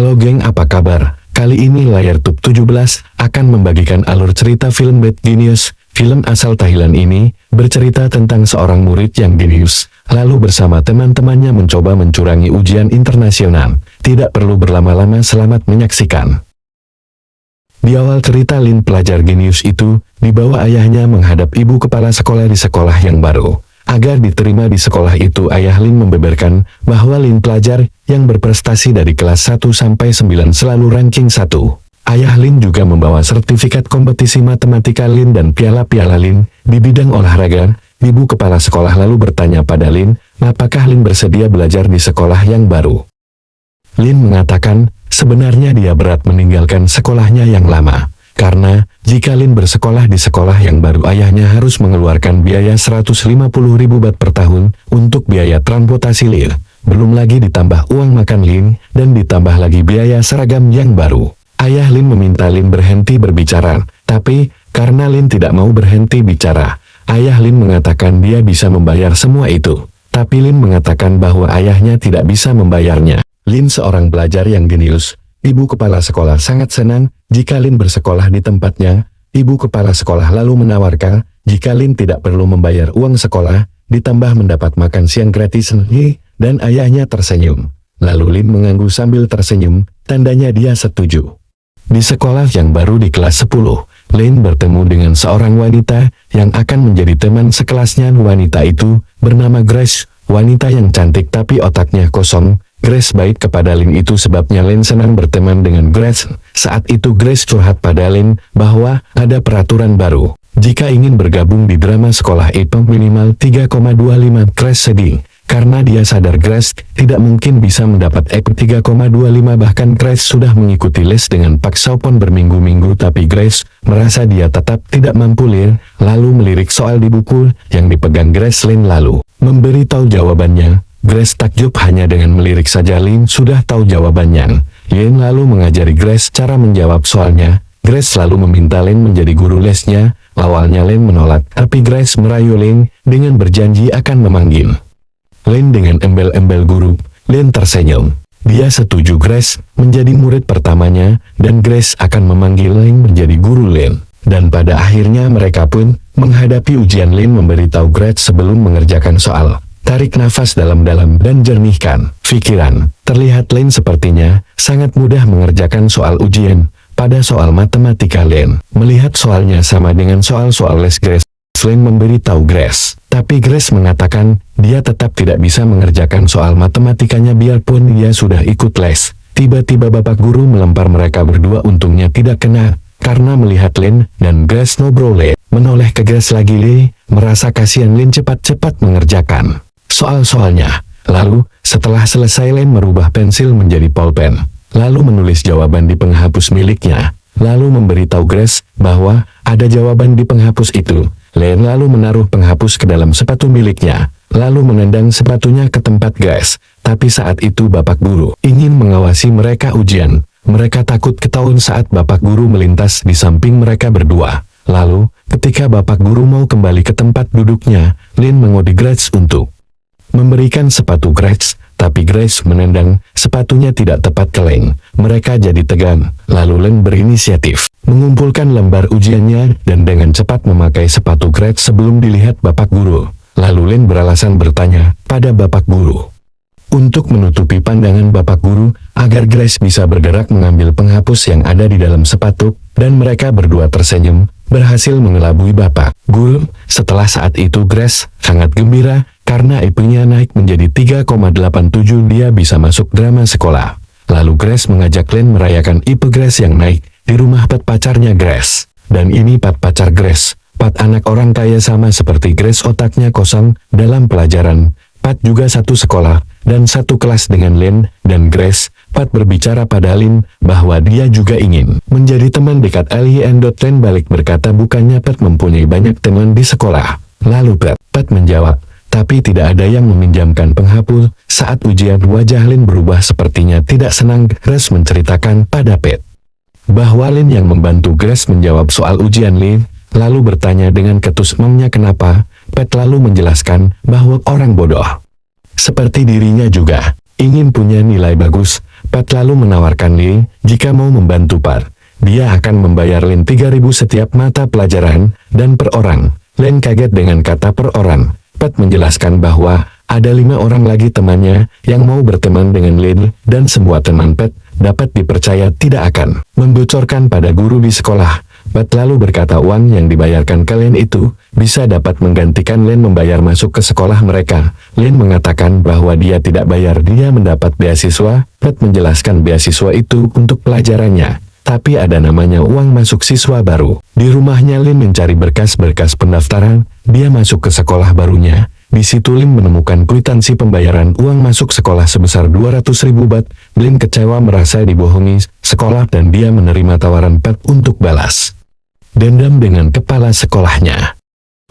Halo geng, apa kabar? Kali ini Layar Tube 17 akan membagikan alur cerita film Bad Genius. Film asal Thailand ini bercerita tentang seorang murid yang jenius, lalu bersama teman-temannya mencoba mencurangi ujian internasional. Tidak perlu berlama-lama, selamat menyaksikan. Di awal cerita, Lin, pelajar jenius itu, dibawa ayahnya menghadap ibu kepala sekolah di sekolah yang baru. Agar diterima di sekolah itu, ayah Lin membeberkan bahwa Lin pelajar yang berprestasi dari kelas 1 sampai 9 selalu ranking 1. Ayah Lin juga membawa sertifikat kompetisi matematika Lin dan piala-piala Lin di bidang olahraga. Ibu kepala sekolah lalu bertanya pada Lin, apakah Lin bersedia belajar di sekolah yang baru. Lin mengatakan, sebenarnya dia berat meninggalkan sekolahnya yang lama. Karena, jika Lin bersekolah di sekolah yang baru, ayahnya harus mengeluarkan biaya 150.000 baht per tahun untuk biaya transportasi Lin. Belum lagi ditambah uang makan Lin, dan ditambah lagi biaya seragam yang baru. Ayah Lin meminta Lin berhenti berbicara, tapi, karena Lin tidak mau berhenti bicara, ayah Lin mengatakan dia bisa membayar semua itu. Tapi Lin mengatakan bahwa ayahnya tidak bisa membayarnya. Lin seorang pelajar yang jenius. Ibu kepala sekolah sangat senang jika Lin bersekolah di tempatnya. Ibu kepala sekolah lalu menawarkan, jika Lin tidak perlu membayar uang sekolah, ditambah mendapat makan siang gratis, dan ayahnya tersenyum. Lalu Lin mengangguk sambil tersenyum, tandanya dia setuju. Di sekolah yang baru di kelas 10, Lin bertemu dengan seorang wanita yang akan menjadi teman sekelasnya. Wanita itu bernama Grace, wanita yang cantik tapi otaknya kosong. Grace baik kepada Lin, itu sebabnya Lin senang berteman dengan Grace. Saat itu Grace curhat pada Lin bahwa ada peraturan baru. Jika ingin bergabung di drama sekolah itu minimal 3,25. Grace sedih, karena dia sadar Grace tidak mungkin bisa mendapat EP 3,25. Bahkan Grace sudah mengikuti les dengan paksa pun berminggu-minggu, tapi Grace merasa dia tetap tidak mampu. Lin lalu melirik soal di buku yang dipegang Grace. Lin lalu memberitahu jawabannya. Grace takjub, hanya dengan melirik saja Lin sudah tahu jawabannya. Lin lalu mengajari Grace cara menjawab soalnya. Grace lalu meminta Lin menjadi guru lesnya. Awalnya Lin menolak, tapi Grace merayu Lin dengan berjanji akan memanggil Lin dengan embel-embel guru. Lin tersenyum. Dia setuju Grace menjadi murid pertamanya, dan Grace akan memanggil Lin menjadi guru Lin. Dan pada akhirnya mereka pun menghadapi ujian. Lin memberitahu Grace sebelum mengerjakan soal. Tarik nafas dalam-dalam dan jernihkan pikiran. Terlihat Lin sepertinya sangat mudah mengerjakan soal ujian. Pada soal matematika, Lin melihat soalnya sama dengan soal-soal les Grace. Lin memberitahu Grace, tapi Grace mengatakan dia tetap tidak bisa mengerjakan soal matematikanya biarpun dia sudah ikut les. Tiba-tiba bapak guru melempar mereka berdua, untungnya tidak kena. Karena melihat Lin dan Grace ngobrol, Lin menoleh ke Grace lagi. Lin merasa kasihan Lin cepat-cepat mengerjakan soal-soalnya. Lalu, setelah selesai, Lin merubah pensil menjadi pulpen, lalu menulis jawaban di penghapus miliknya, lalu memberitahu Grace bahwa ada jawaban di penghapus itu. Lin lalu menaruh penghapus ke dalam sepatu miliknya, lalu menendang sepatunya ke tempat Grace. Tapi saat itu bapak guru ingin mengawasi mereka ujian. Mereka takut ketahuan saat bapak guru melintas di samping mereka berdua. Lalu, ketika bapak guru mau kembali ke tempat duduknya, Lin mengodik Grace untuk memberikan sepatu Grace, tapi Grace menendang sepatunya tidak tepat ke Lin. Mereka jadi tegang. Lalu Lin berinisiatif mengumpulkan lembar ujiannya dan dengan cepat memakai sepatu Grace sebelum dilihat bapak guru. Lalu Lin beralasan bertanya pada bapak guru untuk menutupi pandangan bapak guru agar Grace bisa bergerak mengambil penghapus yang ada di dalam sepatu, dan mereka berdua tersenyum, berhasil mengelabui bapak guru. Setelah saat itu Grace sangat gembira karena IP-nya naik menjadi 3,87. Dia bisa masuk drama sekolah. Lalu Grace mengajak Lin merayakan IP Grace yang naik di rumah Pat, pacarnya Grace. Dan ini Pat, pacar Grace. Pat anak orang kaya sama seperti Grace, otaknya kosong dalam pelajaran. Pat juga satu sekolah dan satu kelas dengan Lin dan Grace. Pat berbicara pada Lin bahwa dia juga ingin menjadi teman dekat Lin. Lin balik berkata bukannya Pat mempunyai banyak teman di sekolah. Lalu Pat menjawab, tapi tidak ada yang meminjamkan penghapus. Saat ujian, wajah Lin berubah, sepertinya tidak senang. Grace menceritakan pada Pat bahwa Lin yang membantu Grace menjawab soal ujian. Lin lalu bertanya dengan ketus, memangnya kenapa? Pat lalu menjelaskan bahwa orang bodoh seperti dirinya juga ingin punya nilai bagus. Pat lalu menawarkan Lin, jika mau membantu Pat, dia akan membayar Lin 3.000 setiap mata pelajaran, dan per orang. Lin kaget dengan kata per orang. Pat menjelaskan bahwa ada 5 orang lagi temannya yang mau berteman dengan Lin, dan semua teman Pat dapat dipercaya tidak akan membocorkan pada guru di sekolah. Pat lalu berkata uang yang dibayarkan ke Lin itu bisa dapat menggantikan Lin membayar masuk ke sekolah mereka. Lin mengatakan bahwa dia tidak bayar dia mendapat beasiswa. Pat menjelaskan beasiswa itu untuk pelajarannya, tapi ada namanya uang masuk siswa baru. Di rumahnya Lin mencari berkas-berkas pendaftaran, dia masuk ke sekolah barunya. Di situ Lin menemukan kwitansi pembayaran uang masuk sekolah sebesar 200.000 baht. Lin kecewa merasa dibohongi sekolah dan dia menerima tawaran Pat untuk balas dendam dengan kepala sekolahnya.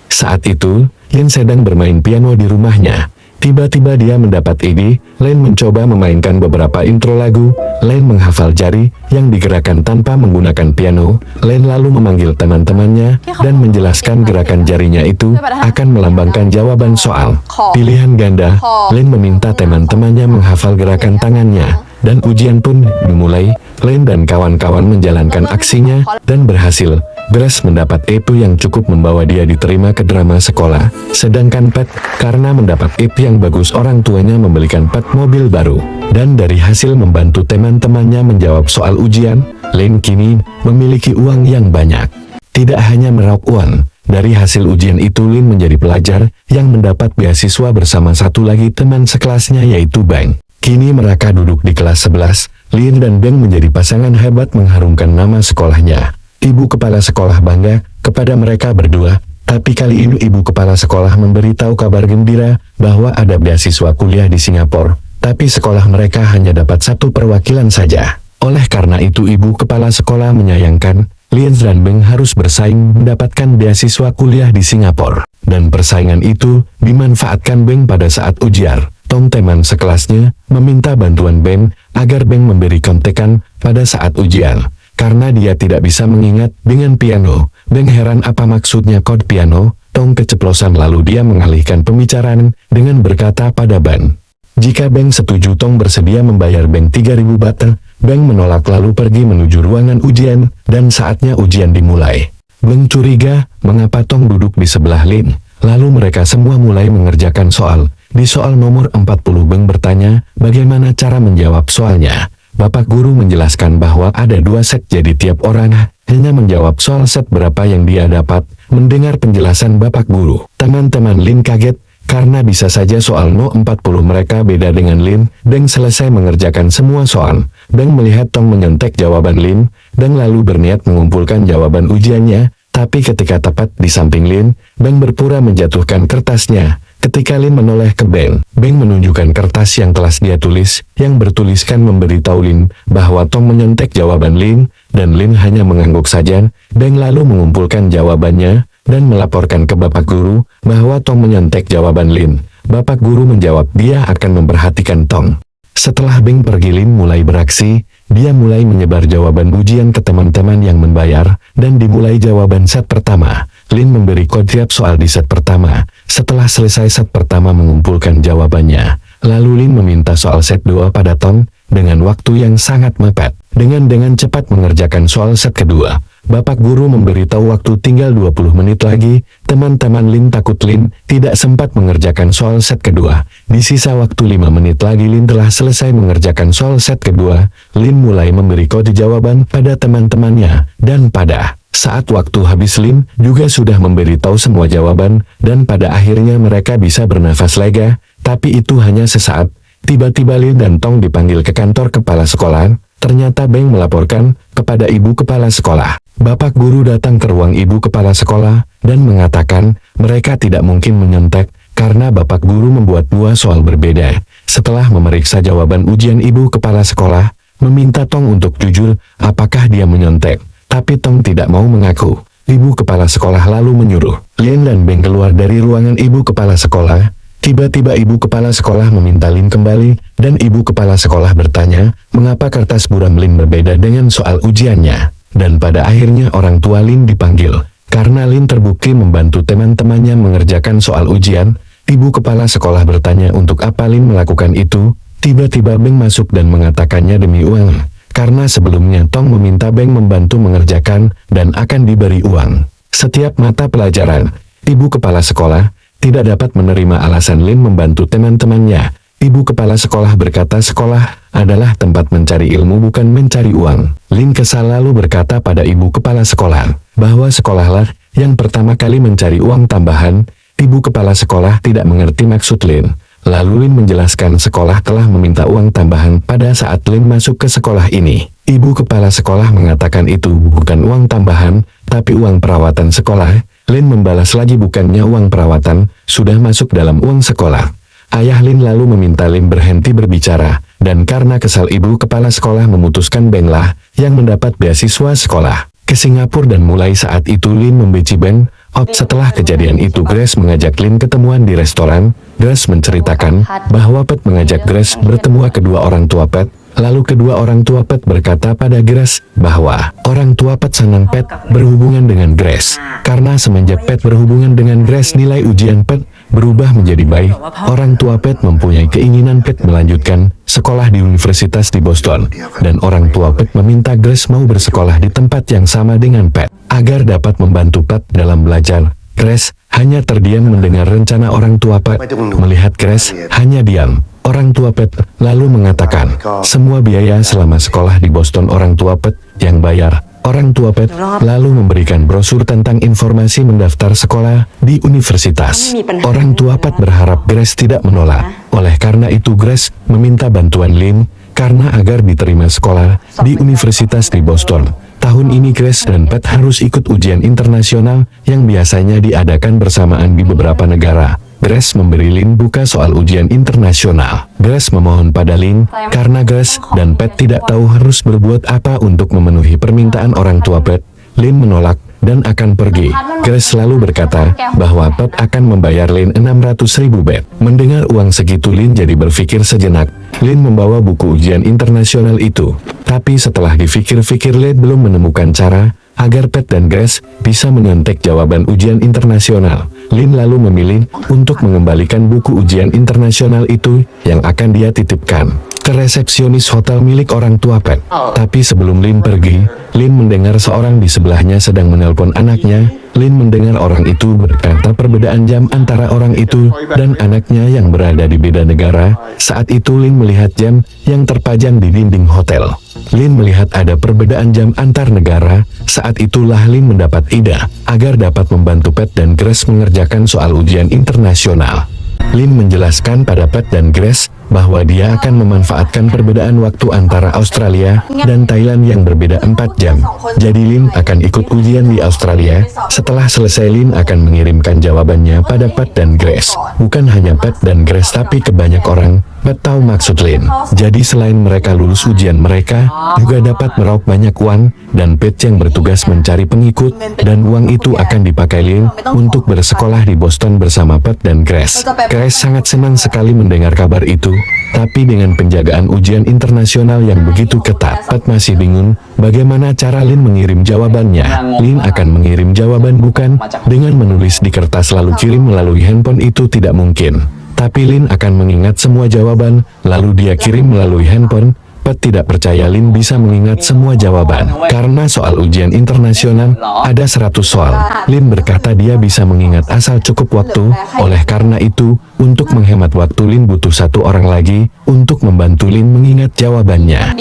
Saat itu, Lin sedang bermain piano di rumahnya. Tiba-tiba dia mendapat ide. Lin mencoba memainkan beberapa intro lagu. Lin menghafal jari yang digerakkan tanpa menggunakan piano. Lin lalu memanggil teman-temannya dan menjelaskan gerakan jarinya itu akan melambangkan jawaban soal pilihan ganda. Lin meminta teman-temannya menghafal gerakan tangannya, dan ujian pun dimulai. Lin dan kawan-kawan menjalankan aksinya dan berhasil. Grace mendapat EP yang cukup membawa dia diterima ke drama sekolah, sedangkan Pat, karena mendapat EP yang bagus orang tuanya membelikan Pat mobil baru. Dan dari hasil membantu teman-temannya menjawab soal ujian, Lin kini memiliki uang yang banyak. Tidak hanya meraup uang, dari hasil ujian itu Lin menjadi pelajar yang mendapat beasiswa bersama satu lagi teman sekelasnya yaitu Bang. Kini mereka duduk di kelas 11, Lin dan Bang menjadi pasangan hebat mengharumkan nama sekolahnya. Ibu kepala sekolah bangga kepada mereka berdua, tapi kali ini ibu kepala sekolah memberitahu kabar gembira bahwa ada beasiswa kuliah di Singapura, tapi sekolah mereka hanya dapat 1 perwakilan saja. Oleh karena itu ibu kepala sekolah menyayangkan, Lin dan Beng harus bersaing mendapatkan beasiswa kuliah di Singapura. Dan persaingan itu dimanfaatkan Beng pada saat ujian. Tom teman sekelasnya meminta bantuan Beng agar Beng memberi kontekan pada saat ujian. Karena dia tidak bisa mengingat dengan piano, Beng heran apa maksudnya kode piano. Tom keceplosan lalu dia mengalihkan pembicaraan dengan berkata pada Beng. Jika Beng setuju Tom bersedia membayar Beng 3.000 baht. Beng menolak lalu pergi menuju ruangan ujian, dan saatnya ujian dimulai. Beng curiga, mengapa Tom duduk di sebelah Lin. Lalu mereka semua mulai mengerjakan soal. Di soal nomor 40 Beng bertanya, bagaimana cara menjawab soalnya. Bapak guru menjelaskan bahwa ada 2 set jadi tiap orang hanya menjawab soal set berapa yang dia dapat. Mendengar penjelasan Bapak guru, teman-teman Lin kaget, karena bisa saja soal no 40 mereka beda dengan Lin. Beng selesai mengerjakan semua soal. Beng melihat Tom menyontek jawaban Lin, dan lalu berniat mengumpulkan jawaban ujiannya, tapi ketika tepat di samping Lin, Beng berpura menjatuhkan kertasnya. Ketika Lin menoleh ke Beng, Beng menunjukkan kertas yang telah dia tulis, yang bertuliskan memberitahu Lin bahwa Tom menyontek jawaban Lin, dan Lin hanya mengangguk saja. Beng lalu mengumpulkan jawabannya, dan melaporkan ke Bapak Guru bahwa Tom menyontek jawaban Lin. Bapak Guru menjawab dia akan memperhatikan Tom. Setelah Beng pergi, Lin mulai beraksi. Dia mulai menyebar jawaban ujian ke teman-teman yang membayar, dan dimulai jawaban set pertama. Lin memberi kode tiap soal di set pertama. Setelah selesai set pertama mengumpulkan jawabannya, lalu Lin meminta soal set 2 pada Tom, dengan waktu yang sangat mepet. Dengan cepat mengerjakan soal set kedua. Bapak guru memberitahu waktu tinggal 20 menit lagi. Teman-teman Lin takut Lin tidak sempat mengerjakan soal set kedua. Di sisa waktu 5 menit lagi Lin telah selesai mengerjakan soal set kedua. Lin mulai memberi kode jawaban pada teman-temannya, dan pada saat waktu habis Lin juga sudah memberitahu semua jawaban, dan pada akhirnya mereka bisa bernafas lega. Tapi itu hanya sesaat. Tiba-tiba Lin dan Tong dipanggil ke kantor kepala sekolah. Ternyata Beng melaporkan kepada ibu kepala sekolah. Bapak guru datang ke ruang ibu kepala sekolah dan mengatakan mereka tidak mungkin menyontek karena bapak guru membuat 2 soal berbeda. Setelah memeriksa jawaban ujian, ibu kepala sekolah meminta Tong untuk jujur apakah dia menyontek. Tapi Tong tidak mau mengaku. Ibu kepala sekolah lalu menyuruh Lin dan Beng keluar dari ruangan ibu kepala sekolah. Tiba-tiba ibu kepala sekolah meminta Lin kembali, dan ibu kepala sekolah bertanya, mengapa kertas buram Lin berbeda dengan soal ujiannya. Dan pada akhirnya orang tua Lin dipanggil. Karena Lin terbukti membantu teman-temannya mengerjakan soal ujian, ibu kepala sekolah bertanya untuk apa Lin melakukan itu. Tiba-tiba Beng masuk dan mengatakannya demi uang, karena sebelumnya Tong meminta Beng membantu mengerjakan dan akan diberi uang. Setiap mata pelajaran, ibu kepala sekolah tidak dapat menerima alasan Lin membantu teman-temannya. Ibu kepala sekolah berkata sekolah adalah tempat mencari ilmu bukan mencari uang. Lin kesal lalu berkata pada ibu kepala sekolah bahwa sekolahlah yang pertama kali mencari uang tambahan. Ibu kepala sekolah tidak mengerti maksud Lin. Lalu Lin menjelaskan sekolah telah meminta uang tambahan pada saat Lin masuk ke sekolah ini. Ibu kepala sekolah mengatakan itu bukan uang tambahan, tapi uang perawatan sekolah. Lin membalas lagi bukannya uang perawatan, sudah masuk dalam uang sekolah. Ayah Lin lalu meminta Lin berhenti berbicara, dan karena kesal ibu kepala sekolah memutuskan Beng lah yang mendapat beasiswa sekolah ke Singapura dan mulai saat itu Lin membenci Beng. Setelah kejadian itu Grace mengajak Lin ketemuan di restoran. Grace menceritakan bahwa Pet mengajak Grace bertemu kedua orang tua Pet. Lalu kedua orang tua Pet berkata pada Grace bahwa orang tua Pet senang Pet berhubungan dengan Grace. Karena semenjak Pet berhubungan dengan Grace nilai ujian Pet berubah menjadi baik. Orang tua Pet mempunyai keinginan Pet melanjutkan sekolah di universitas di Boston. Dan orang tua Pet meminta Grace mau bersekolah di tempat yang sama dengan Pet agar dapat membantu Pet dalam belajar. Grace hanya terdiam mendengar rencana orang tua Pet. Melihat Grace hanya diam, orang tua Pet lalu mengatakan semua biaya selama sekolah di Boston orang tua Pet yang bayar. Orang tua Pet lalu memberikan brosur tentang informasi mendaftar sekolah di universitas. Orang tua Pet berharap Grace tidak menolak. Oleh karena itu Grace meminta bantuan Lin karena agar diterima sekolah di universitas di Boston. Tahun ini Grace dan Pet harus ikut ujian internasional yang biasanya diadakan bersamaan di beberapa negara. Grace memberi Lin buka soal ujian internasional. Grace memohon pada Lin karena Grace dan Pet tidak tahu harus berbuat apa untuk memenuhi permintaan orang tua Pet. Lin menolak dan akan pergi. Grace selalu berkata bahwa Pet akan membayar Lin 600.000 baht. Mendengar uang segitu Lin jadi berpikir sejenak. Lin membawa buku ujian internasional itu. Tapi setelah dipikir-pikir Lin belum menemukan cara agar Pet dan Grace bisa menyontek jawaban ujian internasional. Lin lalu memilih untuk mengembalikan buku ujian internasional itu yang akan dia titipkan ke resepsionis hotel milik orang tua Pet. Tapi sebelum Lin pergi, Lin mendengar seorang di sebelahnya sedang menelpon anaknya. Lin mendengar orang itu berkata perbedaan jam antara orang itu dan anaknya yang berada di beda negara. Saat itu Lin melihat jam yang terpajang di dinding hotel. Lin melihat ada perbedaan jam antar negara. Saat itulah Lin mendapat ide agar dapat membantu Pet dan Grace mengerjakan soal ujian internasional. Lin menjelaskan pada Pet dan Grace bahwa dia akan memanfaatkan perbedaan waktu antara Australia dan Thailand yang berbeda 4 jam. Jadi Lin akan ikut ujian di Australia. Setelah selesai Lin akan mengirimkan jawabannya pada Pet dan Grace. Bukan hanya Pet dan Grace tapi ke banyak orang. Pet tahu maksud Lin. Jadi selain mereka lulus ujian mereka juga dapat meraup banyak uang, dan Pet yang bertugas mencari pengikut, dan uang itu akan dipakai Lin untuk bersekolah di Boston bersama Pet dan Grace. Grace sangat senang sekali mendengar kabar itu, tapi dengan penjagaan ujian internasional yang begitu ketat, Pet masih bingung bagaimana cara Lin mengirim jawabannya. Lin akan mengirim jawaban bukan dengan menulis di kertas lalu kirim melalui handphone, itu tidak mungkin. Tapi Lin akan mengingat semua jawaban, lalu dia kirim melalui handphone. Pet tidak percaya Lin bisa mengingat semua jawaban. Karena soal ujian internasional, ada 100 soal. Lin berkata dia bisa mengingat asal cukup waktu. Oleh karena itu, untuk menghemat waktu Lin butuh 1 orang lagi, untuk membantu Lin mengingat jawabannya.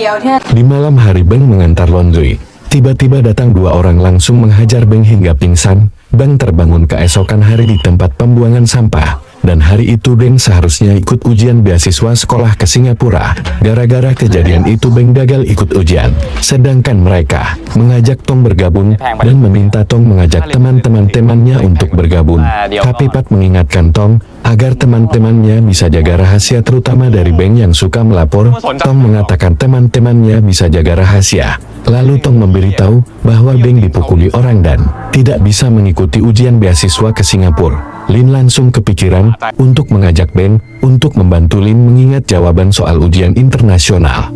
Di malam hari Beng mengantar laundry. Tiba-tiba datang 2 orang langsung menghajar Beng hingga pingsan. Beng terbangun keesokan hari di tempat pembuangan sampah. Dan hari itu Beng seharusnya ikut ujian beasiswa sekolah ke Singapura. Gara-gara kejadian itu Beng gagal ikut ujian. Sedangkan mereka mengajak Tong bergabung dan meminta Tong mengajak teman-teman-temannya untuk bergabung. Tapi Pat mengingatkan Tong agar teman-temannya bisa jaga rahasia, terutama dari Beng yang suka melapor. Tong mengatakan teman-temannya bisa jaga rahasia. Lalu Tong memberitahu bahwa Beng dipukuli orang dan tidak bisa mengikuti ujian beasiswa ke Singapura. Lin langsung kepikiran untuk mengajak Beng untuk membantu Lin mengingat jawaban soal ujian internasional.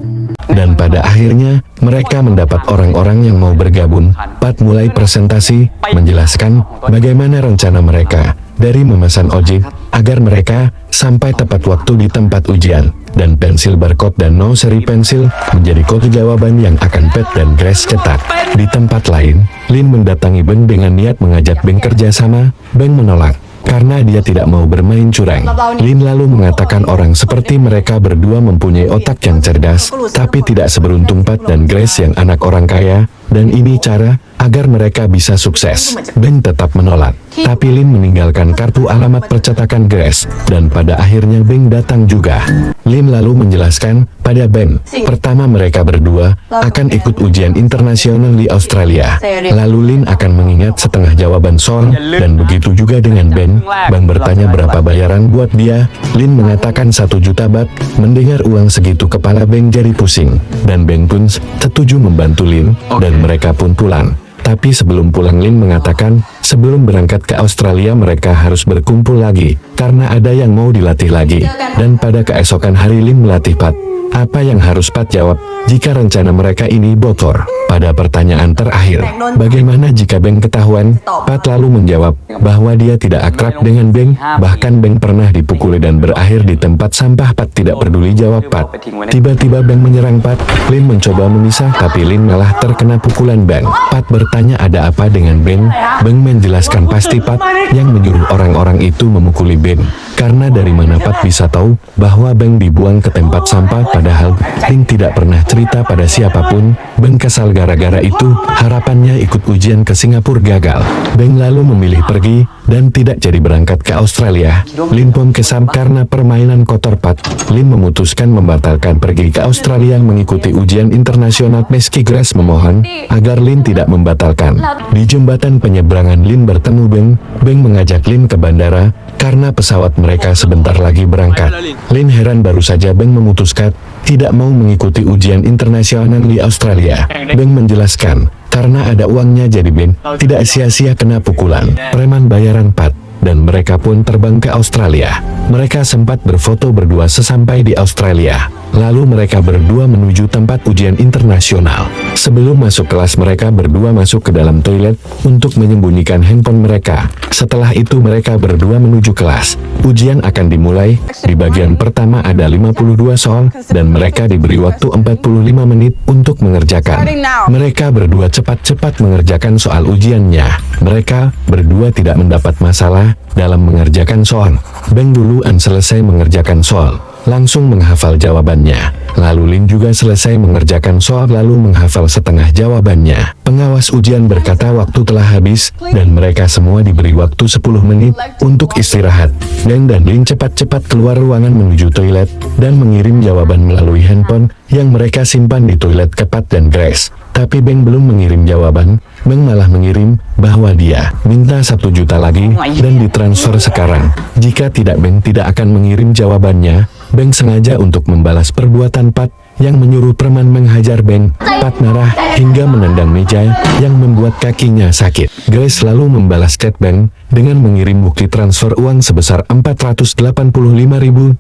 Dan pada akhirnya, mereka mendapat orang-orang yang mau bergabung. Pat mulai presentasi, menjelaskan bagaimana rencana mereka, dari memesan ojek, agar mereka sampai tepat waktu di tempat ujian. dan pensil barcode dan no seri pensil menjadi kode jawaban yang akan Pat dan Grace cetak. Di tempat lain, Lin mendatangi Beng dengan niat mengajak Beng kerjasama. Beng menolak karena dia tidak mau bermain curang. Lin lalu mengatakan orang seperti mereka berdua mempunyai otak yang cerdas, tapi tidak seberuntung Pat dan Grace yang anak orang kaya, dan ini cara agar mereka bisa sukses. Beng tetap menolak, tapi Lin meninggalkan kartu alamat percetakan Grace, dan pada akhirnya Beng datang juga. Lin lalu menjelaskan pada Beng, pertama mereka berdua akan ikut ujian internasional di Australia. Lalu Lin akan mengingat setengah jawaban soal, dan begitu juga dengan Beng. Bang bertanya berapa bayaran buat dia. Lin mengatakan 1 juta baht. Mendengar uang segitu kepala Beng jadi pusing, dan Beng pun setuju membantu Lin, dan mereka pun pulang. Tapi sebelum pulang Lin mengatakan, sebelum berangkat ke Australia mereka harus berkumpul lagi, karena ada yang mau dilatih lagi. Dan pada keesokan hari Lin melatih Pat. Apa yang harus Pat jawab jika rencana mereka ini bocor? Pada pertanyaan terakhir, bagaimana jika Beng ketahuan? Pat lalu menjawab bahwa dia tidak akrab dengan Beng, bahkan Beng pernah dipukuli dan berakhir di tempat sampah. Pat tidak peduli jawab Pat. Tiba-tiba Beng menyerang Pat. Lin mencoba memisah, tapi Lin malah terkena pukulan Beng. Pat bertanya ada apa dengan Beng. Beng menjelaskan pasti Pat yang menyuruh orang-orang itu memukuli Beng. Karena dari mana Pat bisa tahu bahwa Beng dibuang ke tempat sampah, padahal Lin tidak pernah cerita pada siapapun. Beng kesal gara-gara itu, harapannya ikut ujian ke Singapura gagal. Beng lalu memilih pergi, dan tidak jadi berangkat ke Australia. Lin pun kesal karena permainan kotor Pat. Lin memutuskan membatalkan pergi ke Australia mengikuti ujian internasional meski Grace memohon agar Lin tidak membatalkan. Di jembatan penyeberangan Lin bertemu Beng. Beng mengajak Lin ke bandara, karena pesawat mereka sebentar lagi berangkat. Lin heran baru saja Beng memutuskan tidak mau mengikuti ujian internasional di Australia. Beng menjelaskan, karena ada uangnya jadi Beng tidak sia-sia kena pukulan preman bayaran Pat. Dan mereka pun terbang ke Australia. Mereka sempat berfoto berdua sesampai di Australia. Lalu mereka berdua menuju tempat ujian internasional. Sebelum masuk kelas mereka berdua masuk ke dalam toilet untuk menyembunyikan handphone mereka. Setelah itu mereka berdua menuju kelas. Ujian akan dimulai. Di bagian pertama ada 52 soal, dan mereka diberi waktu 45 menit untuk mengerjakan. Mereka berdua cepat-cepat mengerjakan soal ujiannya. Mereka berdua tidak mendapat masalah dalam mengerjakan soal. Beng duluan selesai mengerjakan soal, langsung menghafal jawabannya. Lalu Lin juga selesai mengerjakan soal lalu menghafal setengah jawabannya. Pengawas ujian berkata waktu telah habis, dan mereka semua diberi waktu 10 menit untuk istirahat. Beng dan Lin cepat-cepat keluar ruangan menuju toilet, dan mengirim jawaban melalui handphone yang mereka simpan di toilet ke Pat dan Grace. Tapi Beng belum mengirim jawaban. Beng malah mengirim bahwa dia minta 1 juta lagi dan ditransfer sekarang. Jika tidak Beng tidak akan mengirim jawabannya. Beng sengaja untuk membalas perbuatan Pat yang menyuruh preman menghajar Beng. Pat marah hingga menendang meja yang membuat kakinya sakit. Grace lalu membalas chat Beng dengan mengirim bukti transfer uang sebesar 485.000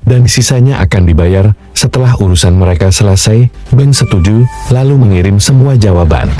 dan sisanya akan dibayar setelah urusan mereka selesai. Beng setuju lalu mengirim semua jawaban.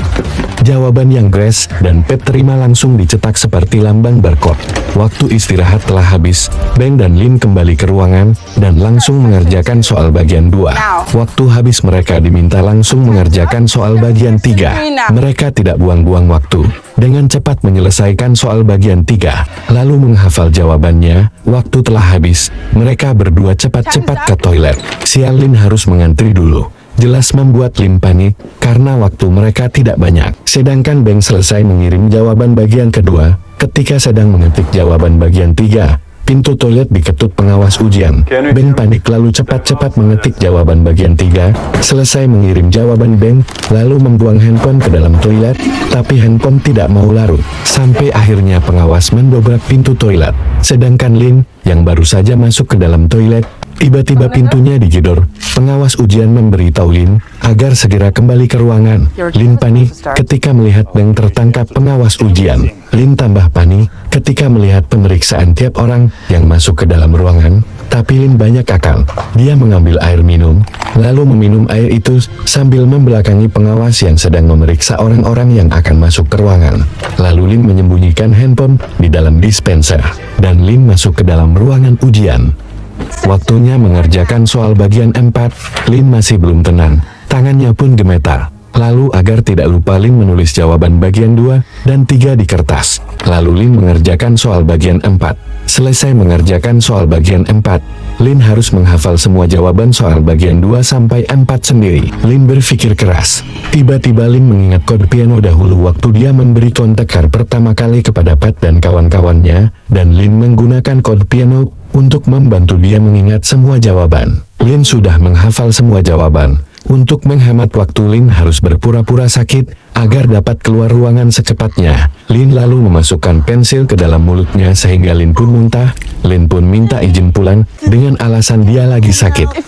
Jawaban yang Grace dan Pat terima langsung dicetak seperti lambang barcode. Waktu istirahat telah habis. Beng dan Lin kembali ke ruangan dan langsung mengerjakan soal bagian 2. Waktu habis mereka diminta langsung mengerjakan soal bagian 3. Mereka tidak buang-buang waktu. Dengan cepat menyelesaikan soal bagian 3, lalu menghafal jawabannya. Waktu telah habis. Mereka berdua cepat-cepat ke toilet. Sial Lin harus mengantri dulu. Jelas membuat Lin panik, karena waktu mereka tidak banyak. Sedangkan Beng selesai mengirim jawaban bagian kedua. Ketika sedang mengetik jawaban bagian 3, pintu toilet diketuk pengawas ujian. Beng panik lalu cepat-cepat mengetik jawaban bagian 3. Selesai mengirim jawaban Beng, lalu membuang handphone ke dalam toilet. Tapi handphone tidak mau larut. Sampai akhirnya pengawas mendobrak pintu toilet. Sedangkan Lin, yang baru saja masuk ke dalam toilet, tiba-tiba pintunya digedor. Pengawas ujian memberitahu Lin agar segera kembali ke ruangan. Lin panik ketika melihat Beng tertangkap pengawas ujian. Lin tambah panik ketika melihat pemeriksaan tiap orang yang masuk ke dalam ruangan. Tapi Lin banyak akal. Dia mengambil air minum, lalu meminum air itu sambil membelakangi pengawas yang sedang memeriksa orang-orang yang akan masuk ke ruangan. Lalu Lin menyembunyikan handphone di dalam dispenser, dan Lin masuk ke dalam ruangan ujian. Waktunya mengerjakan soal bagian 4, Lin masih belum tenang. Tangannya pun gemetar. Lalu agar tidak lupa Lin menulis jawaban bagian 2 dan 3 di kertas. Lalu Lin mengerjakan soal bagian 4. Selesai mengerjakan soal bagian 4, Lin harus menghafal semua jawaban soal bagian 2 sampai 4 sendiri. Lin berpikir keras. Tiba-tiba Lin mengingat kode piano dahulu waktu dia memberi kontak pertama kali kepada Pat dan kawan-kawannya, dan Lin menggunakan kode piano untuk membantu dia mengingat semua jawaban. Lin sudah menghafal semua jawaban. Untuk menghemat waktu, Lin harus berpura-pura sakit agar dapat keluar ruangan secepatnya. Lin lalu memasukkan pensil ke dalam mulutnya sehingga Lin pun muntah. Lin pun minta izin pulang dengan alasan dia lagi sakit.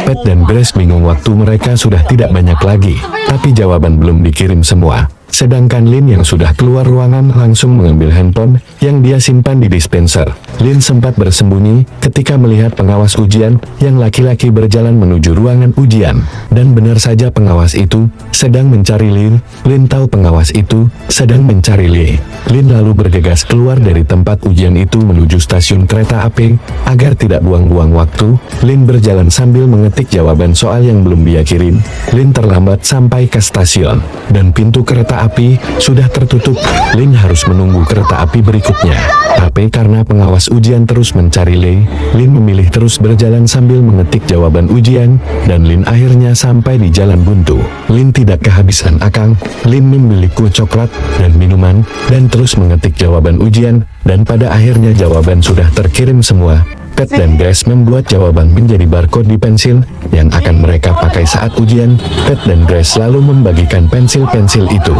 Pat dan Grace bingung waktu mereka sudah tidak banyak lagi, tapi jawaban belum dikirim semua. Sedangkan Lin yang sudah keluar ruangan langsung mengambil handphone yang dia simpan di dispenser. Lin sempat bersembunyi ketika melihat pengawas ujian yang laki-laki berjalan menuju ruangan ujian. Dan benar saja pengawas itu sedang mencari Lin. Lin tahu pengawas itu sedang mencari Lin. Lin lalu bergegas keluar dari tempat ujian itu menuju stasiun kereta api. Agar tidak buang-buang waktu, Lin berjalan sambil mengetik jawaban soal yang belum dia kirim. Lin terlambat sampai ke stasiun, dan pintu kereta api sudah tertutup. Lin harus menunggu kereta api berikutnya. Tapi karena pengawas ujian terus mencari Lin memilih terus berjalan sambil mengetik jawaban ujian, dan Lin akhirnya sampai di jalan buntu. Lin tidak kehabisan akal. Lin membeli kue coklat dan minuman, dan terus mengetik jawaban ujian, dan pada akhirnya jawaban sudah terkirim semua. Pat dan Grace membuat jawaban menjadi barcode di pensil yang akan mereka pakai saat ujian. Pat dan Grace lalu membagikan pensil-pensil itu.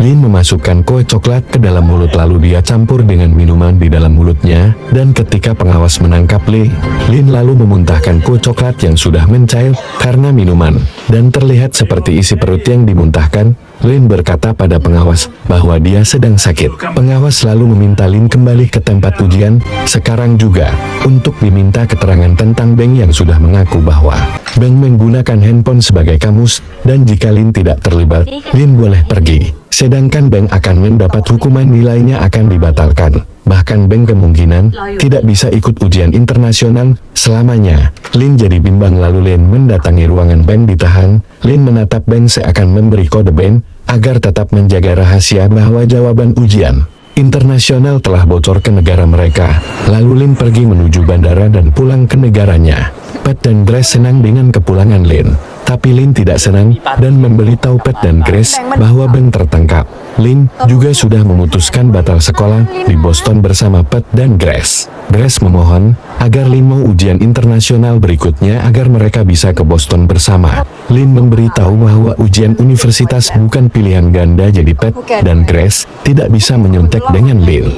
Lin memasukkan kue coklat ke dalam mulut lalu dia campur dengan minuman di dalam mulutnya, dan ketika pengawas menangkap Lin lalu memuntahkan kue coklat yang sudah mencair karena minuman, dan terlihat seperti isi perut yang dimuntahkan. Lin berkata pada pengawas bahwa dia sedang sakit. Pengawas lalu meminta Lin kembali ke tempat ujian sekarang juga untuk diminta keterangan tentang Beng yang sudah mengaku bahwa Beng menggunakan handphone sebagai kamus, dan jika Lin tidak terlibat, Lin boleh pergi. Sedangkan Beng akan mendapat hukuman, nilainya akan dibatalkan. Bahkan Beng kemungkinan tidak bisa ikut ujian internasional selamanya. Lin jadi bimbang lalu Lin mendatangi ruangan Beng ditahan. Lin menatap Beng seakan memberi kode Beng agar tetap menjaga rahasia bahwa jawaban ujian internasional telah bocor ke negara mereka. Lalu Lin pergi menuju bandara dan pulang ke negaranya. Pat dan Grace senang dengan kepulangan Lin. Tapi Lin tidak senang dan memberitahu Pat dan Grace bahwa Beng tertangkap. Lin juga sudah memutuskan batal sekolah di Boston bersama Pat dan Grace. Grace memohon agar Lin mau ujian internasional berikutnya agar mereka bisa ke Boston bersama. Lin memberitahu bahwa ujian universitas bukan pilihan ganda, jadi Pat dan Grace tidak bisa menyontek dengan Lin.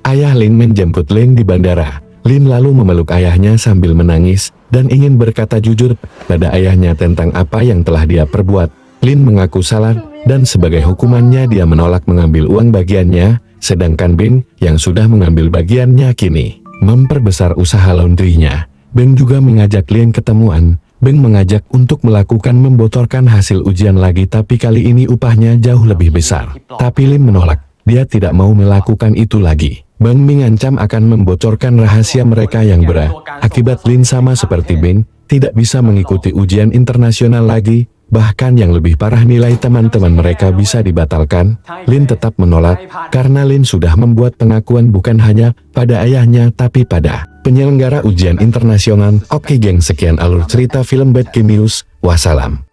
Ayah Lin menjemput Lin di bandara. Lin lalu memeluk ayahnya sambil menangis dan ingin berkata jujur pada ayahnya tentang apa yang telah dia perbuat. Lin mengaku salah dan sebagai hukumannya dia menolak mengambil uang bagiannya, sedangkan Beng yang sudah mengambil bagiannya kini memperbesar usaha laundrynya. Beng juga mengajak Lin ketemuan. Beng mengajak untuk melakukan membocorkan hasil ujian lagi, tapi kali ini upahnya jauh lebih besar. Tapi Lin menolak. Dia tidak mau melakukan itu lagi. Beng mengancam akan membocorkan rahasia mereka yang berat. Akibat Lin sama seperti Beng, tidak bisa mengikuti ujian internasional lagi. Bahkan yang lebih parah, nilai teman-teman mereka bisa dibatalkan. Lin tetap menolak, karena Lin sudah membuat pengakuan bukan hanya pada ayahnya tapi pada penyelenggara ujian internasional. Oke geng, sekian alur cerita film Bad Genius. Wassalam.